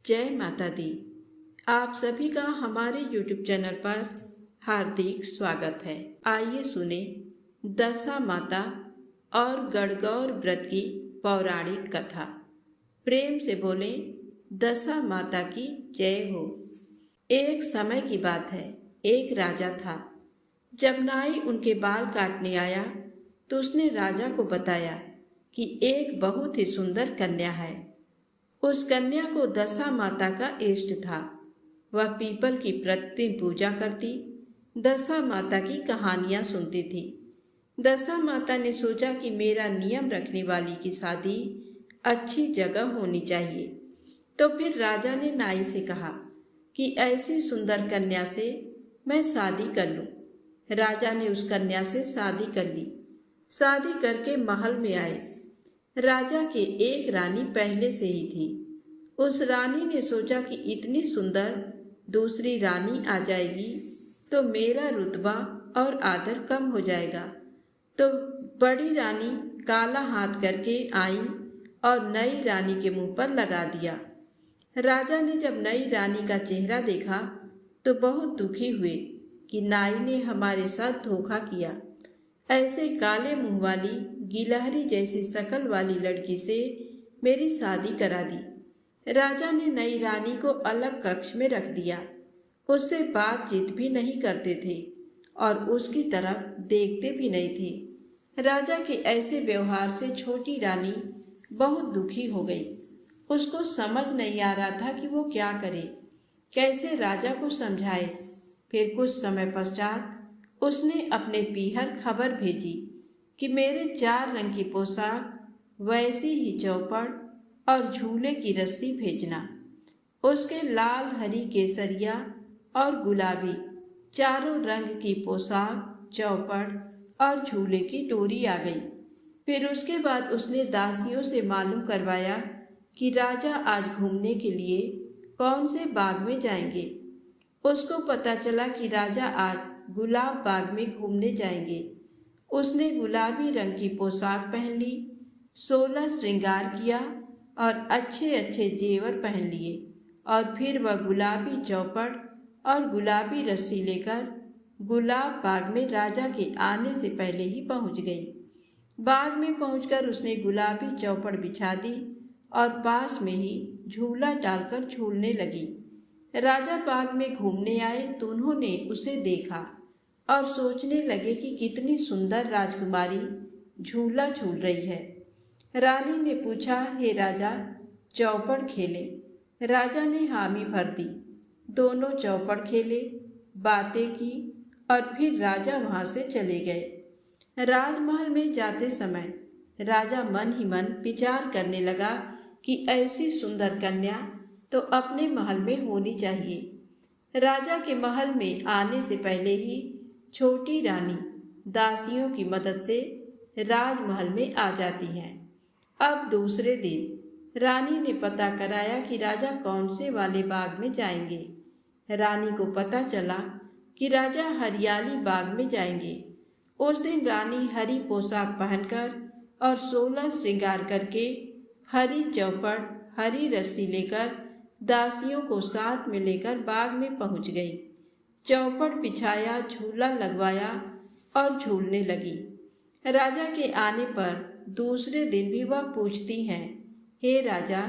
जय माता दी। आप सभी का हमारे YouTube चैनल पर हार्दिक स्वागत है। आइए सुने दशा माता और गणगौर व्रत की पौराणिक कथा। प्रेम से बोले दशा माता की जय हो। एक समय की बात है, एक राजा था। जब नाई उनके बाल काटने आया तो उसने राजा को बताया कि एक बहुत ही सुंदर कन्या है। उस कन्या को दशा माता का इष्ट था। वह पीपल की प्रतिदिन पूजा करती, दशा माता की कहानियां सुनती थी। दशा माता ने सोचा कि मेरा नियम रखने वाली की शादी अच्छी जगह होनी चाहिए। तो फिर राजा ने नाई से कहा कि ऐसी सुंदर कन्या से मैं शादी कर लूं। राजा ने उस कन्या से शादी कर ली। शादी करके महल में आए। राजा के एक रानी पहले से ही थी। उस रानी ने सोचा कि इतनी सुंदर दूसरी रानी आ जाएगी तो मेरा रुतबा और आदर कम हो जाएगा। तो बड़ी रानी काला हाथ करके आई और नई रानी के मुंह पर लगा दिया। राजा ने जब नई रानी का चेहरा देखा तो बहुत दुखी हुए कि नाई ने हमारे साथ धोखा किया। ऐसे काले मुंह वाली गिलहरी जैसी शकल वाली लड़की से मेरी शादी करा दी। राजा ने नई रानी को अलग कक्ष में रख दिया। उससे बातचीत भी नहीं करते थे और उसकी तरफ देखते भी नहीं थे। राजा के ऐसे व्यवहार से छोटी रानी बहुत दुखी हो गई। उसको समझ नहीं आ रहा था कि वो क्या करे, कैसे राजा को समझाए। फिर कुछ समय पश्चात उसने अपने पीहर खबर भेजी कि मेरे 4 रंग की पोशाक, वैसी ही चौपड़ और झूले की रस्सी भेजना। उसके लाल, हरी, केसरिया और गुलाबी चारों रंग की पोशाक, चौपड़ और झूले की डोरी आ गई। फिर उसके बाद उसने दासियों से मालूम करवाया कि राजा आज घूमने के लिए कौन से बाग में जाएंगे। उसको पता चला कि राजा आज गुलाब बाग में घूमने जाएंगे। उसने गुलाबी रंग की पोशाक पहन ली, 16 श्रृंगार किया और अच्छे अच्छे जेवर पहन लिए और फिर वह गुलाबी चौपड़ और गुलाबी रस्सी लेकर गुलाब बाग में राजा के आने से पहले ही पहुंच गई। बाग में पहुंचकर उसने गुलाबी चौपड़ बिछा दी और पास में ही झूला डालकर झूलने लगी। राजा बाग में घूमने आए तो उन्होंने उसे देखा और सोचने लगे कि कितनी सुंदर राजकुमारी झूला झूल रही है। रानी ने पूछा, हे राजा, चौपड़ खेले? राजा ने हामी भर दी। दोनों चौपड़ खेले, बातें की और फिर राजा वहां से चले गए। राजमहल में जाते समय राजा मन ही मन विचार करने लगा कि ऐसी सुंदर कन्या तो अपने महल में होनी चाहिए। राजा के महल में आने से पहले ही छोटी रानी दासियों की मदद से राजमहल में आ जाती हैं। अब दूसरे दिन रानी ने पता कराया कि राजा कौन से वाले बाग में जाएंगे। रानी को पता चला कि राजा हरियाली बाग में जाएंगे। उस दिन रानी हरी पोशाक पहनकर और 16 श्रृंगार करके हरी चौपड़, हरी रस्सी लेकर दासियों को साथ में लेकर बाग में पहुंच गई। चौपड़ बिछाया, झूला लगवाया और झूलने लगी। राजा के आने पर दूसरे दिन भी वह पूछती हैं, हे राजा,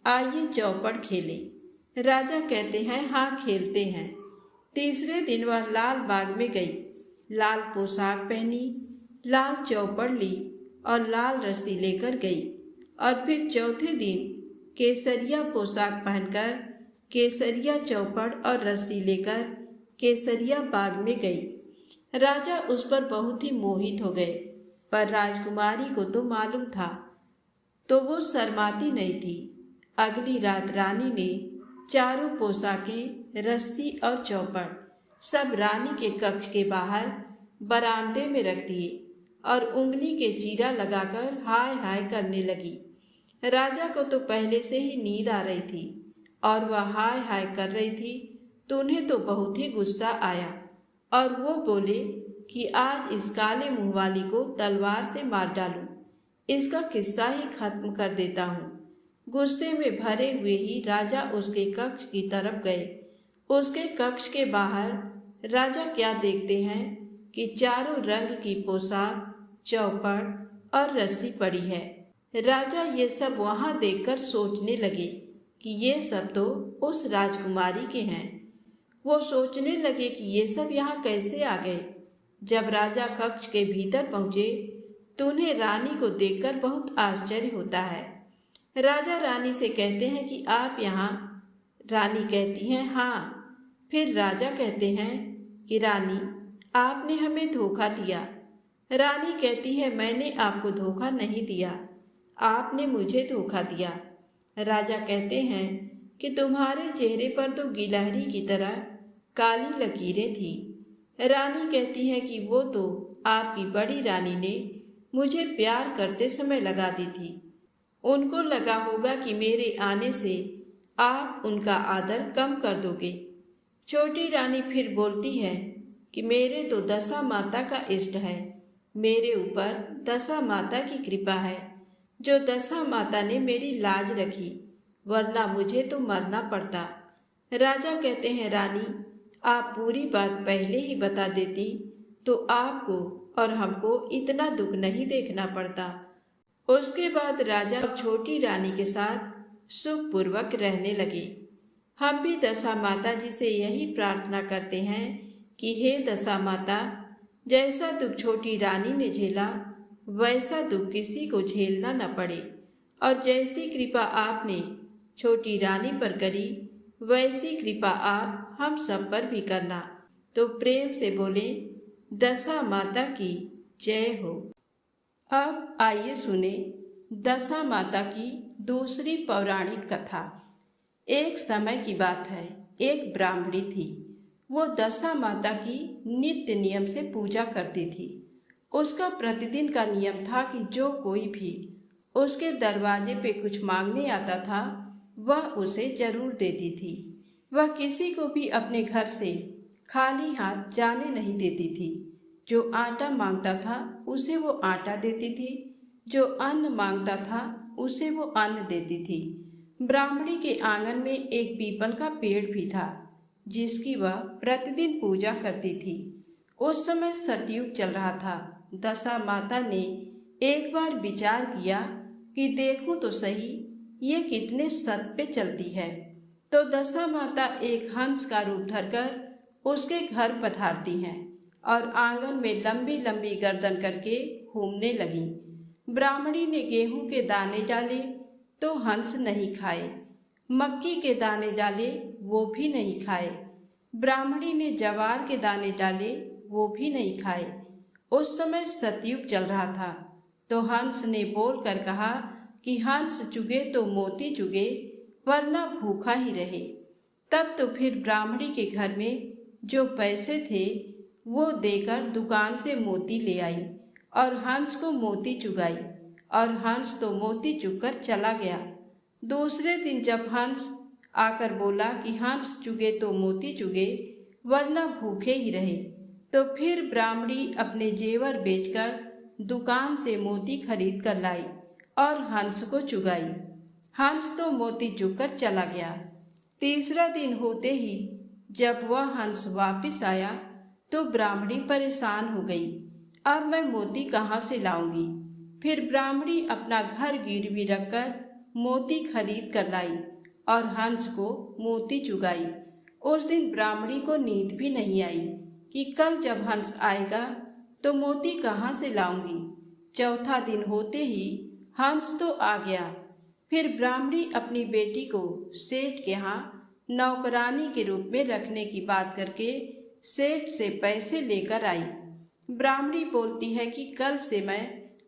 आइए चौपड़ खेलें। राजा कहते हैं, हाँ खेलते हैं। तीसरे दिन वह लाल बाग में गई, लाल पोशाक पहनी, लाल चौपड़ ली और लाल रस्सी लेकर गई। और फिर चौथे दिन केसरिया पोशाक पहनकर केसरिया चौपड़ और रस्सी लेकर केसरिया बाग में गई। राजा उस पर बहुत ही मोहित हो गए, पर राजकुमारी को तो मालूम था तो वो शर्माती नहीं थी। अगली रात रानी ने चारों पोशाकें, रस्सी और चौपड़ सब रानी के कक्ष के बाहर बरामदे में रख दिए और उंगली के चीरा लगाकर हाय हाय करने लगी। राजा को तो पहले से ही नींद आ रही थी और वह हाय हाय कर रही थी तो उन्हें तो बहुत ही गुस्सा आया और वो बोले कि आज इस काले मुंह वाली को तलवार से मार डालूं, इसका किस्सा ही खत्म कर देता हूँ। गुस्से में भरे हुए ही राजा उसके कक्ष की तरफ गए। उसके कक्ष के बाहर राजा क्या देखते हैं कि चारों रंग की पोशाक, चौपड़ और रस्सी पड़ी है। राजा ये सब वहां देखकर सोचने लगे कि ये सब तो उस राजकुमारी के हैं। वो सोचने लगे कि ये सब यहाँ कैसे आ गए। जब राजा कक्ष के भीतर पहुंचे तो उन्हें रानी को देखकर बहुत आश्चर्य होता है। राजा रानी से कहते हैं कि आप यहाँ। रानी कहती हैं हाँ। फिर राजा कहते हैं कि रानी, आपने हमें धोखा दिया। रानी कहती है मैंने आपको धोखा नहीं दिया, आपने मुझे धोखा दिया। राजा कहते हैं कि तुम्हारे चेहरे पर तो गिलहरी की तरह काली लकीरें थी। रानी कहती है कि वो तो आपकी बड़ी रानी ने मुझे प्यार करते समय लगा दी थी। उनको लगा होगा कि मेरे आने से आप उनका आदर कम कर दोगे। छोटी रानी फिर बोलती है कि मेरे तो दशा माता का इष्ट है, मेरे ऊपर दशा माता की कृपा है, जो दशा माता ने मेरी लाज रखी, वरना मुझे तो मरना पड़ता। राजा कहते हैं रानी, आप पूरी बात पहले ही बता देती तो आपको और हमको इतना दुख नहीं देखना पड़ता। उसके बाद राजा और छोटी रानी के साथ सुखपूर्वक रहने लगे। हम भी दशा माता जी से यही प्रार्थना करते हैं कि हे दशा माता, जैसा दुख छोटी रानी ने झेला वैसा दुख किसी को झेलना न पड़े, और जैसी कृपा आपने छोटी रानी पर करी वैसी कृपा आप हम सब पर भी करना। तो प्रेम से बोले दशा माता की जय हो। अब आइए सुने दशा माता की दूसरी पौराणिक कथा। एक समय की बात है, एक ब्राह्मणी थी। वो दशा माता की नित्य नियम से पूजा करती थी। उसका प्रतिदिन का नियम था कि जो कोई भी उसके दरवाजे पे कुछ मांगने आता था वह उसे जरूर देती थी। वह किसी को भी अपने घर से खाली हाथ जाने नहीं देती थी। जो आटा मांगता था उसे वो आटा देती थी, जो अन्न मांगता था उसे वो अन्न देती थी। ब्राह्मणी के आंगन में एक पीपल का पेड़ भी था जिसकी वह प्रतिदिन पूजा करती थी। उस समय सतयुग चल रहा था। दशा माता ने एक बार विचार किया कि देखूं तो सही ये कितने सत पे चलती है। तो दशा माता एक हंस का रूप धरकर उसके घर पधारती हैं और आंगन में लंबी लंबी गर्दन करके घूमने लगी। ब्राह्मणी ने गेहूं के दाने डाले तो हंस नहीं खाए, मक्की के दाने डाले वो भी नहीं खाए। ब्राह्मणी ने जवार के दाने डाले वो भी नहीं खाए। उस समय सतयुग चल रहा था। तो हंस ने बोल कर कहा कि हंस चुगे तो मोती चुगे, वरना भूखा ही रहे। तब तो फिर ब्राह्मणी के घर में जो पैसे थे वो देकर दुकान से मोती ले आई और हंस को मोती चुगाई, और हंस तो मोती चुगकर चला गया। दूसरे दिन जब हंस आकर बोला कि हंस चुगे तो मोती चुगे, वरना भूखे ही रहे, तो फिर ब्राह्मणी अपने जेवर बेचकर दुकान से मोती खरीद कर लाई और हंस को चुगाई। हंस तो मोती चुगकर चला गया। तीसरा दिन होते ही जब वह हंस वापिस आया तो ब्राह्मणी परेशान हो गई। अब मैं मोती कहाँ से लाऊंगी? फिर ब्राह्मणी अपना घर गिरवी रखकर मोती खरीद कर लाई और हंस को मोती चुगाई। उस दिन ब्राह्मणी को नींद भी नहीं आई कि कल जब हंस आएगा तो मोती कहाँ से लाऊंगी। चौथा दिन होते ही हंस तो आ गया। फिर ब्राह्मणी अपनी बेटी को सेठ के यहाँ नौकरानी के रूप में रखने की बात करके सेठ से पैसे लेकर आई। ब्राह्मणी बोलती है कि कल से मैं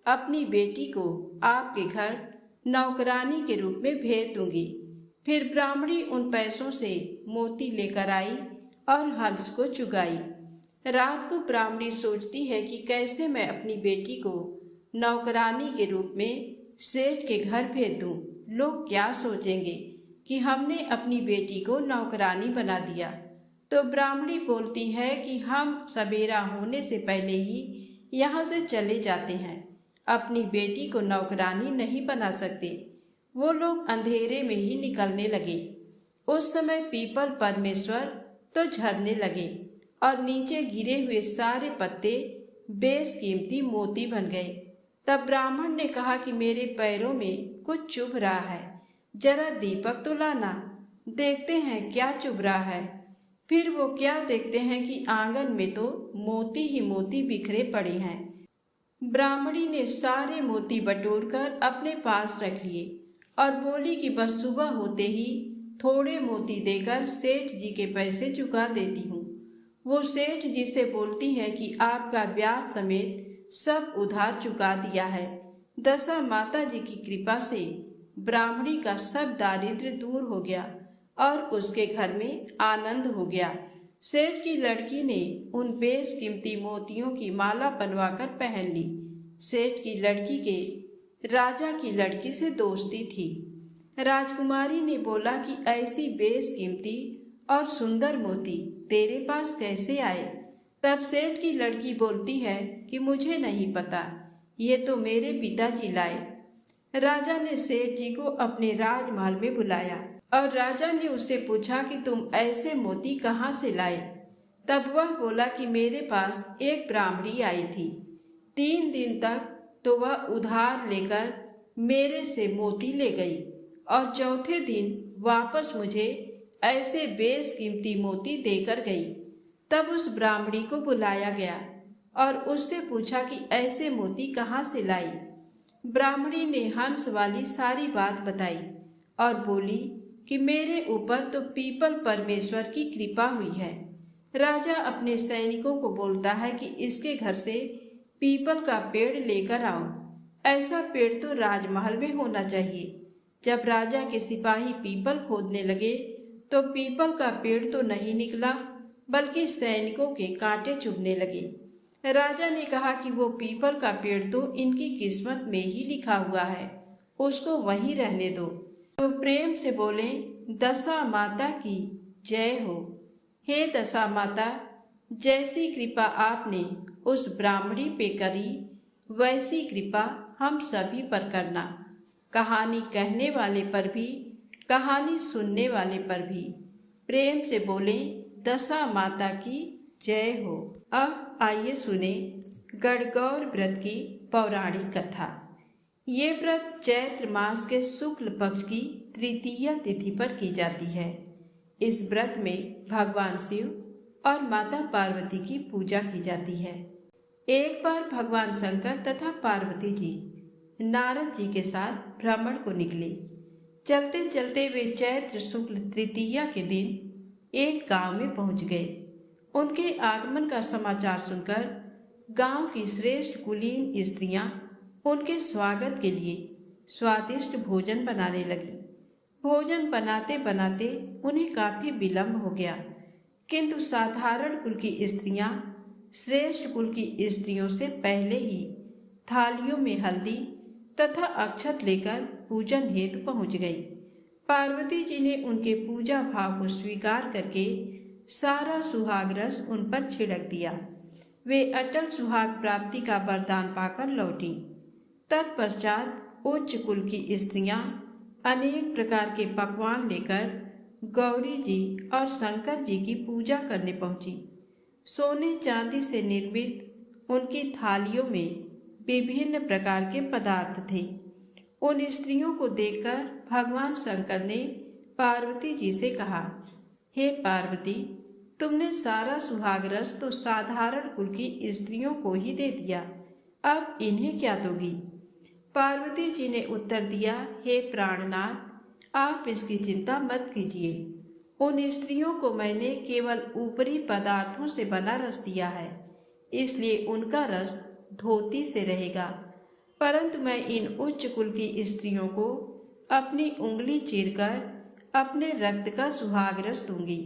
अपनी बेटी को आपके घर नौकरानी के रूप में भेज दूंगी। फिर ब्राह्मणी उन पैसों से मोती लेकर आई और हंस को चुगाई। रात को ब्राह्मणी सोचती है कि कैसे मैं अपनी बेटी को नौकरानी के रूप में सेठ के घर भेज दूं। लोग क्या सोचेंगे कि हमने अपनी बेटी को नौकरानी बना दिया। तो ब्राह्मणी बोलती है कि हम सवेरा होने से पहले ही यहाँ से चले जाते हैं, अपनी बेटी को नौकरानी नहीं बना सकते। वो लोग अंधेरे में ही निकलने लगे। उस समय पीपल परमेश्वर तो झरने लगे और नीचे गिरे हुए सारे पत्ते बेशकीमती मोती बन गए। तब ब्राह्मण ने कहा कि मेरे पैरों में कुछ चुभ रहा है, जरा दीपक तो लाना, देखते हैं क्या चुभ रहा है। फिर वो क्या देखते हैं कि आंगन में तो मोती ही मोती बिखरे पड़े हैं। ब्राह्मणी ने सारे मोती बटोरकर अपने पास रख लिए और बोली कि बस सुबह होते ही थोड़े मोती देकर सेठ जी के पैसे चुका देती हूँ। वो सेठ जी से बोलती है कि आपका ब्याज समेत सब उधार चुका दिया है। दशा माता जी की कृपा से ब्राह्मणी का सब दारिद्र्य दूर हो गया और उसके घर में आनंद हो गया। सेठ की लड़की ने उन बेशकीमती मोतियों की माला बनवाकर पहन ली। सेठ की लड़की के राजा की लड़की से दोस्ती थी। राजकुमारी ने बोला कि ऐसी बेशकीमती और सुंदर मोती तेरे पास कैसे आए? तब सेठ की लड़की बोलती है कि मुझे नहीं पता, ये तो मेरे पिताजी लाए। राजा ने सेठ जी को अपने राजमहल में बुलाया और राजा ने उससे पूछा कि तुम ऐसे मोती कहाँ से लाए? तब वह बोला कि मेरे पास एक ब्राह्मणी आई थी। 3 दिन तक तो वह उधार लेकर मेरे से मोती ले गई और चौथे दिन वापस मुझे ऐसे बेशकीमती मोती देकर गई। तब उस ब्राह्मणी को बुलाया गया और उससे पूछा कि ऐसे मोती कहाँ से लाई। ब्राह्मणी ने हंस वाली सारी बात बताई और बोली कि मेरे ऊपर तो पीपल परमेश्वर की कृपा हुई है। राजा अपने सैनिकों को बोलता है कि इसके घर से पीपल का पेड़ लेकर आओ। ऐसा पेड़ तो राजमहल में होना चाहिए। जब राजा के सिपाही पीपल खोदने लगे तो पीपल का पेड़ तो नहीं निकला, बल्कि सैनिकों के कांटे चुभने लगे। राजा ने कहा कि वो पीपल का पेड़ तो इनकी किस्मत में ही लिखा हुआ है, उसको वहीं रहने दो। तो प्रेम से बोले, दशा माता की जय हो। हे दशा माता, जैसी कृपा आपने उस ब्राह्मणी पे करी, वैसी कृपा हम सभी पर करना। कहानी कहने वाले पर भी, कहानी सुनने वाले पर भी। प्रेम से बोले, दशा माता की जय हो। अब आइए सुने गणगौर व्रत की पौराणिक कथा। ये व्रत चैत्र मास के शुक्ल पक्ष की तृतीया तिथि पर की जाती है। इस व्रत में भगवान शिव और माता पार्वती की पूजा की जाती है। एक बार भगवान शंकर तथा पार्वती जी नारद जी के साथ भ्रमण को निकले। चलते चलते वे चैत्र शुक्ल तृतीया के दिन एक गांव में पहुंच गए। उनके आगमन का समाचार सुनकर गांव की श्रेष्ठ कुलीन स्त्रियां उनके स्वागत के लिए स्वादिष्ट भोजन बनाने लगी। भोजन बनाते बनाते उन्हें काफी विलंब हो गया, किंतु साधारण कुल की स्त्रियां श्रेष्ठ कुल की स्त्रियों से पहले ही थालियों में हल्दी तथा अक्षत लेकर पूजन हेतु पहुंच गई। पार्वती जी ने उनके पूजा भाव को स्वीकार करके सारा सुहाग रस उन पर छिड़क दिया। वे अटल सुहाग प्राप्ति का वरदान पाकर लौटी। तत्पश्चात उच्च कुल की स्त्रियां अनेक प्रकार के पकवान लेकर गौरी जी और शंकर जी की पूजा करने पहुंची। सोने चांदी से निर्मित उनकी थालियों में विभिन्न प्रकार के पदार्थ थे। उन स्त्रियों को देखकर भगवान शंकर ने पार्वती जी से कहा, हे पार्वती, तुमने सारा सुहाग रस तो साधारण कुल की स्त्रियों को ही दे दिया, अब इन्हें क्या दोगी? पार्वती जी ने उत्तर दिया, हे प्राणनाथ, आप इसकी चिंता मत कीजिए। उन स्त्रियों को मैंने केवल ऊपरी पदार्थों से बना रस दिया है, इसलिए उनका रस धोती से रहेगा, परंतु मैं इन उच्च कुल की स्त्रियों को अपनी उंगली चीरकर अपने रक्त का सुहाग रस दूंगी।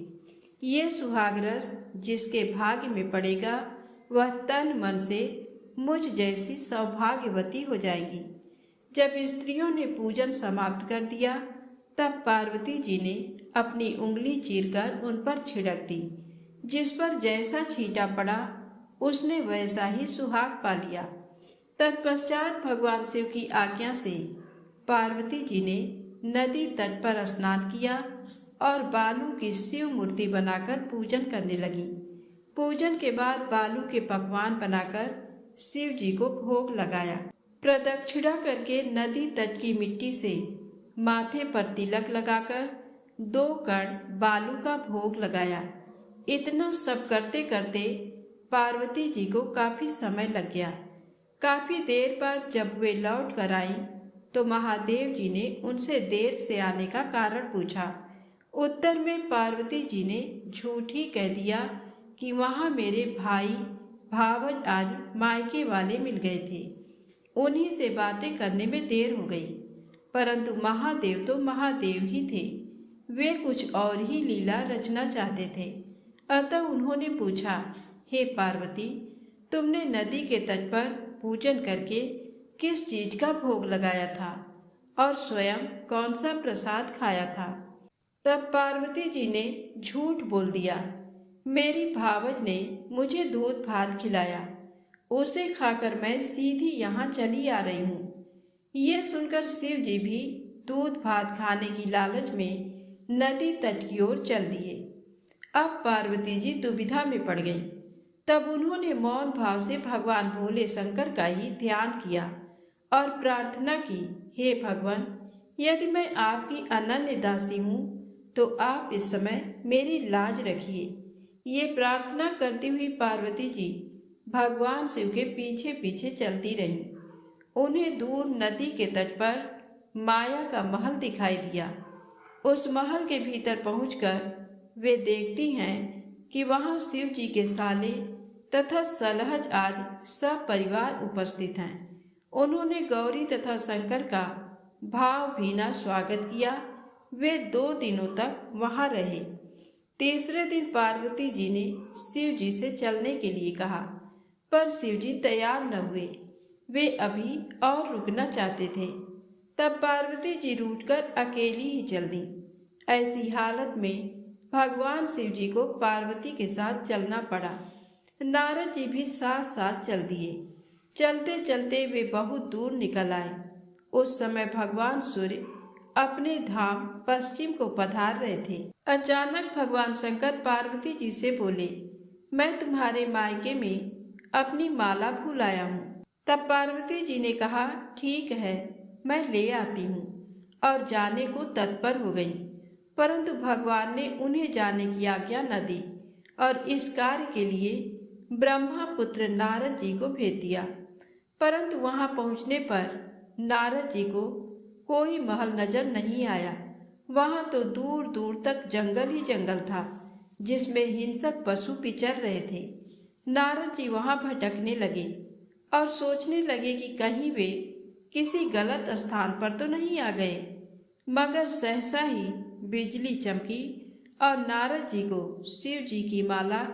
ये सुहाग रस जिसके भाग्य में पड़ेगा वह तन मन से मुझ जैसी सौभाग्यवती हो जाएगी। जब स्त्रियों ने पूजन समाप्त कर दिया, तब पार्वती जी ने अपनी उंगली चीरकर उन पर छिड़क दी। जिस पर जैसा छींटा पड़ा उसने वैसा ही सुहाग पा लिया। तत्पश्चात भगवान शिव की आज्ञा से पार्वती जी ने नदी तट पर स्नान किया और बालू की शिव मूर्ति बनाकर पूजन करने लगी। पूजन के बाद बालू के पकवान बनाकर शिव जी को भोग लगाया। प्रदक्षिणा करके नदी तट की मिट्टी से माथे पर तिलक लगाकर 2 कण बालू का भोग लगाया। इतना सब करते करते पार्वती जी को काफी समय लग गया। काफी देर बाद जब वे लौट कर आईं तो महादेव जी ने उनसे देर से आने का कारण पूछा। उत्तर में पार्वती जी ने झूठ ही कह दिया कि वहाँ मेरे भाई भावज आदि मायके वाले मिल गए थे, उन्हीं से बातें करने में देर हो गई। परंतु महादेव तो महादेव ही थे, वे कुछ और ही लीला रचना चाहते थे। अतः उन्होंने पूछा, हे पार्वती, तुमने नदी के तट पर पूजन करके किस चीज का भोग लगाया था और स्वयं कौन सा प्रसाद खाया था? तब पार्वती जी ने झूठ बोल दिया, मेरी भावज ने मुझे दूध भात खिलाया, उसे खाकर मैं सीधी यहाँ चली आ रही हूँ। ये सुनकर शिव जी भी दूध भात खाने की लालच में नदी तट की ओर चल दिए। अब पार्वती जी दुविधा में पड़ गईं। तब उन्होंने मौन भाव से भगवान भोले शंकर का ही ध्यान किया और प्रार्थना की, हे भगवान, यदि मैं आपकी अनन्य दासी हूँ तो आप इस समय मेरी लाज रखिए। ये प्रार्थना करती हुई पार्वती जी भगवान शिव के पीछे पीछे चलती रहीं। उन्हें दूर नदी के तट पर माया का महल दिखाई दिया। उस महल के भीतर पहुंचकर वे देखती हैं कि वहां शिव जी के साले तथा सलहज आदि सब परिवार उपस्थित हैं। उन्होंने गौरी तथा शंकर का भावभीना स्वागत किया। वे 2 दिनों तक वहां रहे। तीसरे दिन पार्वती जी ने शिव जी से चलने के लिए कहा, पर शिव जी तैयार न हुए। वे अभी और रुकना चाहते थे। तब पार्वती जी रूठकर अकेली ही चल दी। ऐसी हालत में भगवान शिव जी को पार्वती के साथ चलना पड़ा। नारद जी भी साथ साथ चल दिए। चलते चलते वे बहुत दूर निकल आए। उस समय भगवान सूर्य अपने धाम पश्चिम को पधार रहे थे। अचानक भगवान शंकर पार्वती जी से बोले, मैं तुम्हारे मायके में अपनी माला भूल आया हूँ। तब पार्वती जी ने कहा, ठीक है, मैं ले आती हूँ, और जाने को तत्पर हो गई। परंतु भगवान ने उन्हें जाने की आज्ञा न दी और इस कार्य के लिए ब्रह्मा पुत्र नारद जी को भेज दिया। परंतु वहां पहुंचने पर नारद जी को कोई महल नजर नहीं आया। वहां तो दूर दूर तक जंगल ही जंगल था, जिसमें हिंसक पशु विचर रहे थे। नारद जी वहां भटकने लगे और सोचने लगे कि कहीं वे किसी गलत स्थान पर तो नहीं आ गए। मगर सहसा ही बिजली चमकी और नारद जी को शिव जी की माला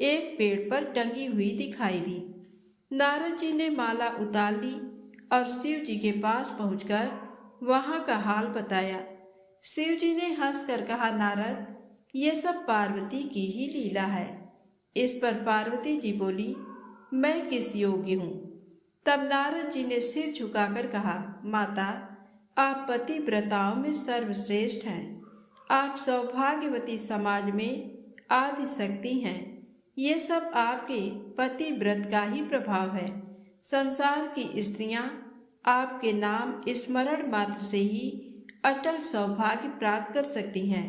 एक पेड़ पर टंगी हुई दिखाई दी। नारद जी ने माला उतार ली और शिव जी के पास पहुंचकर वहां का हाल बताया। शिव जी ने हंसकर कहा, नारद, ये सब पार्वती की ही लीला है। इस पर पार्वती जी बोली, मैं किस योग्य हूँ? तब नारद जी ने सिर झुकाकर कहा, माता, आप पतिव्रताओं में सर्वश्रेष्ठ हैं। आप सौभाग्यवती समाज में आदि शक्ति हैं। ये सब आपके पतिव्रत का ही प्रभाव है। संसार की स्त्रियां आपके नाम स्मरण मात्र से ही अटल सौभाग्य प्राप्त कर सकती हैं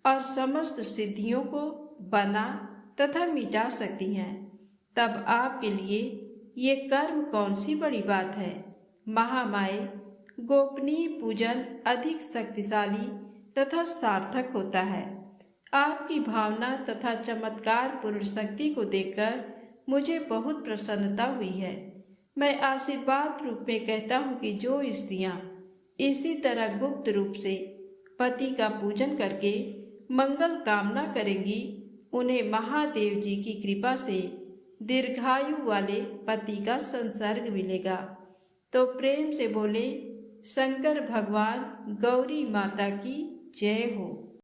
और समस्त सिद्धियों को बना तथा मिटा सकती हैं। तब आपके लिए ये कर्म कौन सी बड़ी बात है? महामाये, गोपनीय पूजन अधिक शक्तिशाली तथा सार्थक होता है। आपकी भावना तथा चमत्कार पूर्ण शक्ति को देखकर मुझे बहुत प्रसन्नता हुई है। मैं आशीर्वाद रूप में कहता हूँ कि जो स्त्रियाँ इसी तरह गुप्त रूप से पति का पूजन करके मंगल कामना करेंगी, उन्हें महादेव जी की कृपा से दीर्घायु वाले पति का संसर्ग मिलेगा। तो प्रेम से बोले, शंकर भगवान गौरी माता की जय हो।